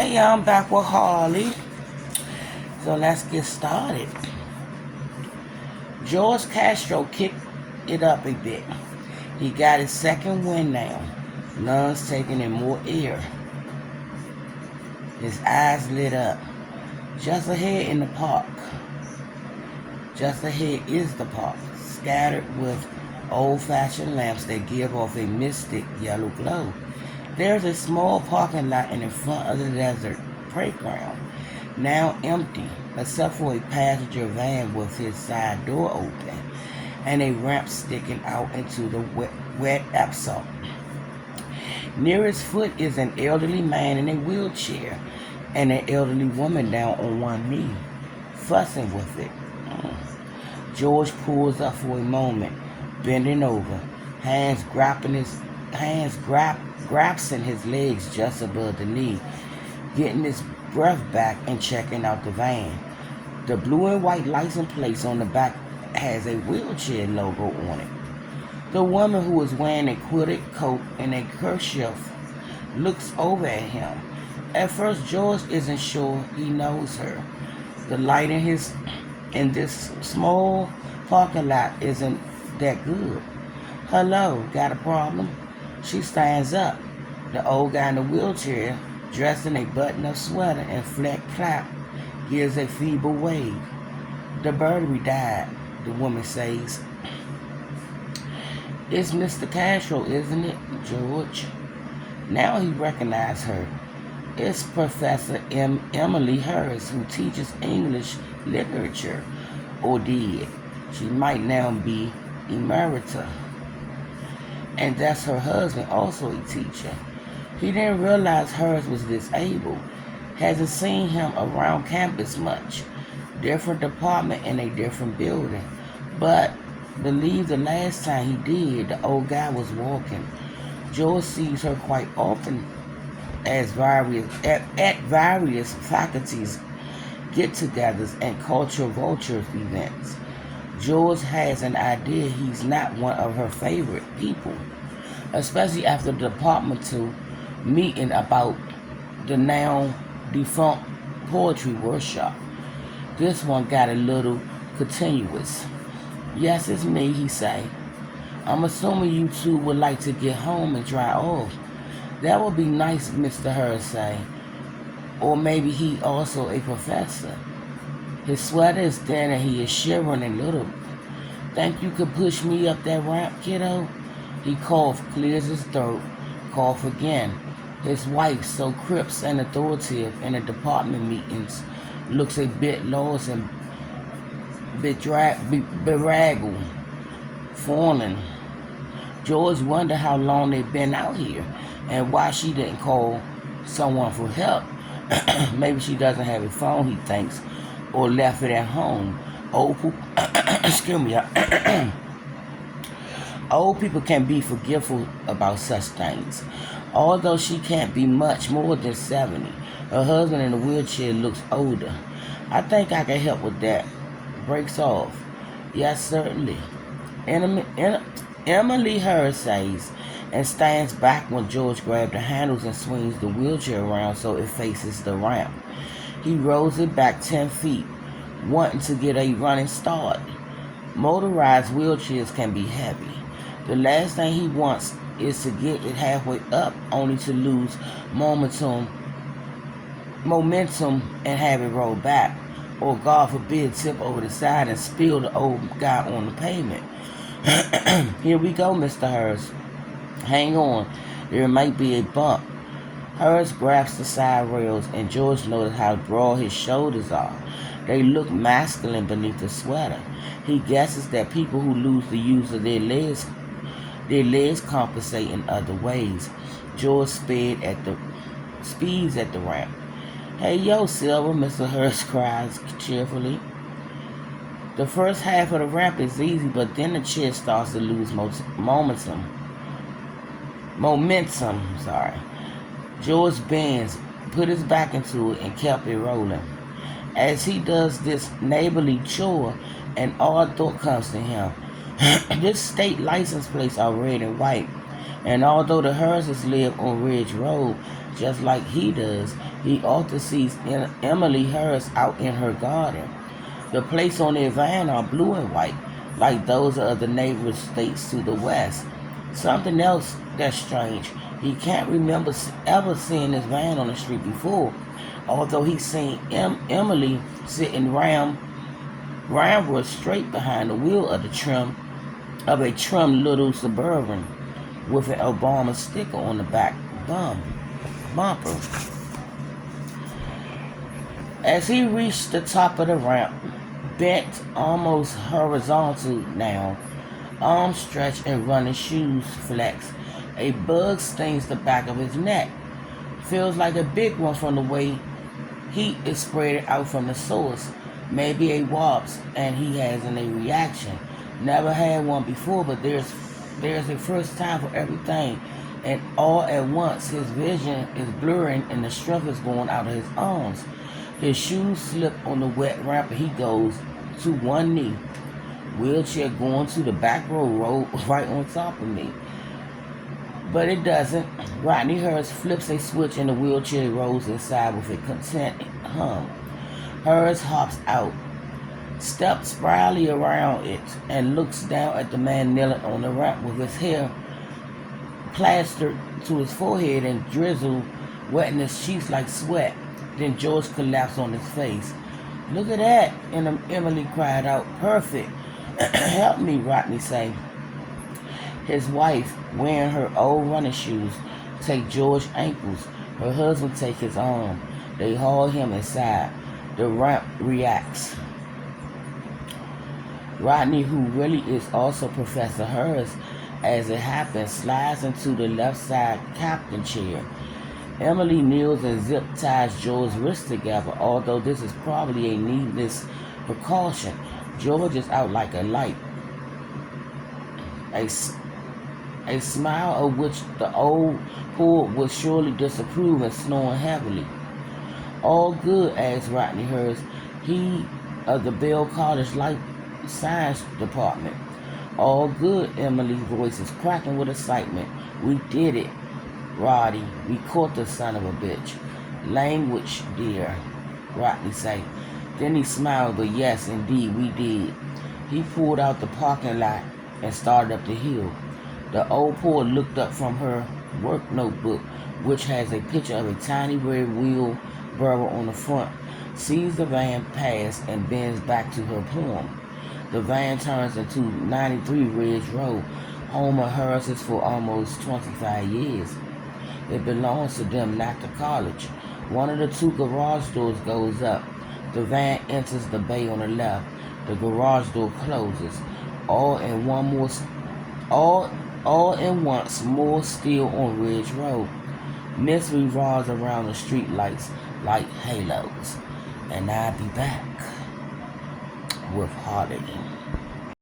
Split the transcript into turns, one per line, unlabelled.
Hey, y'all, I'm back with Harley. So let's get started. George Castro kicked it up a bit. He got his second win now. Lungs taking in more air. His eyes lit up. Just ahead in the park. Just ahead is the park, scattered with old-fashioned lamps that give off a mystic yellow glow. There's a small parking lot in the front of the desert playground, now empty, except for a passenger van with his side door open and a ramp sticking out into the wet asphalt. Near his foot is an elderly man in a wheelchair and an elderly woman down on one knee, fussing with it. George pulls up for a moment, bending over, grasping his legs just above the knee, getting his breath back and checking out the van. The blue and white license plate on the back has a wheelchair logo on it. The woman, who is wearing a quilted coat and a kerchief, looks over at him. At first, George isn't sure he knows her. The light in this small parking lot isn't that good. Hello, got a problem? She stands up. The old guy in the wheelchair, dressed in a button-up sweater and flat cap, gives a feeble wave. The battery died, the woman says. It's Mr. Castro, isn't it, George? Now he recognized her. It's Professor Emily Harris, who teaches English literature, or did. She might now be emerita. And that's her husband, also a teacher. He didn't realize Harris was disabled. Hasn't seen him around campus much. Different department in a different building. But believe the last time he did, the old guy was walking. George sees her quite often at various faculties get-togethers and cultural vultures events. George has an idea he's not one of her favorite people, especially after the departmental meeting about the now defunct poetry workshop. This one got a little continuous. Yes, it's me, he say. I'm assuming you two would like to get home and dry off. That would be nice, Mr. Harris say. Or maybe he also a professor. His sweater is thin and he is shivering a little. Think you could push me up that ramp, kiddo? He coughed, clears his throat, cough again. His wife, so crisp and authoritative in the department meetings, looks a bit lost and bedraggled, falling. George wondered how long they'd been out here and why she didn't call someone for help. Maybe she doesn't have a phone, he thinks, or left it at home. Excuse me. Old people can be forgetful about such things. Although she can't be much more than 70, her husband in the wheelchair looks older. I think I can help with that. Breaks off. Yes, certainly. Emily Harris says, and stands back when George grabs the handles and swings the wheelchair around so it faces the ramp. He rolls it back 10 feet, wanting to get a running start. Motorized wheelchairs can be heavy. The last thing he wants is to get it halfway up only to lose momentum and have it roll back, or God forbid tip over the side and spill the old guy on the pavement. Here we go, Mr. Harris. Hang on, there might be a bump. Harris grabs the side rails and George noticed how broad his shoulders are. They look masculine beneath the sweater. He guesses that people who lose the use of their legs compensate in other ways. George speeds at the ramp. Hey, yo, Silver, Mr. Harris cries cheerfully. The first half of the ramp is easy, but then the chair starts to lose momentum. George bends, put his back into it, and kept it rolling. As he does this neighborly chore, an odd thought comes to him. This state license plates are red and white, and although the Harrises live on Ridge Road, just like he does. He often sees Emily Harris out in her garden. The plates on their van are blue and white, like those of the neighboring states to the west. Something else that's strange. He can't remember ever seeing his van on the street before, although he's seen Emily sitting rammed straight behind the wheel of a trim little Suburban with an Obama sticker on the back bumper. As he reached the top of the ramp, bent almost horizontal now, arms stretched and running shoes flex, a bug stings the back of his neck. Feels like a big one from the way heat is spread out from the source. Maybe a wasp, and he hasn't a reaction. Never had one before, but there's a first time for everything. And all at once, his vision is blurring and the strength is going out of his arms. His shoes slip on the wet ramp and he goes to one knee. Wheelchair going to the back row right on top of me. But it doesn't. Rodney Harris flips a switch and the wheelchair rolls inside with a content hum. Harris hops out, steps spryly around it, and looks down at the man kneeling on the ramp with his hair plastered to his forehead and drizzle, wetting his cheeks like sweat. Then George collapsed on his face. "Look at that!" And Emily cried out. "Perfect." "Help me," Rodney said. His wife, wearing her old running shoes, take George's ankles. Her husband take his arm. They haul him inside. The ramp reacts. Rodney, who really is also Professor Harris, as it happens, slides into the left side captain chair. Emily kneels and zip ties George's wrists together, although this is probably a needless precaution. George is out like a light. A smile of which the old pool would surely disapprove, and snoring heavily. "All good," asked Rodney Harris, he of the Bell College Life Science Department. "All good," Emily's voice is cracking with excitement. "We did it, Roddy. We caught the son of a bitch." "Language, dear," Rodney said. Then he smiled, "But yes, indeed, we did." He pulled out the parking lot and started up the hill. The old poet looked up from her work notebook, which has a picture of a tiny red wheelbarrow on the front, sees the van pass, and bends back to her poem. The van turns into 93 Ridge Road, home of Harris's for almost 25 years. It belongs to them, not the college. One of the two garage doors goes up. The van enters the bay on the left. The garage door closes. All in once more still on Ridge Road. Mist revolves around the street lights like halos. And I'll be back with Holiday.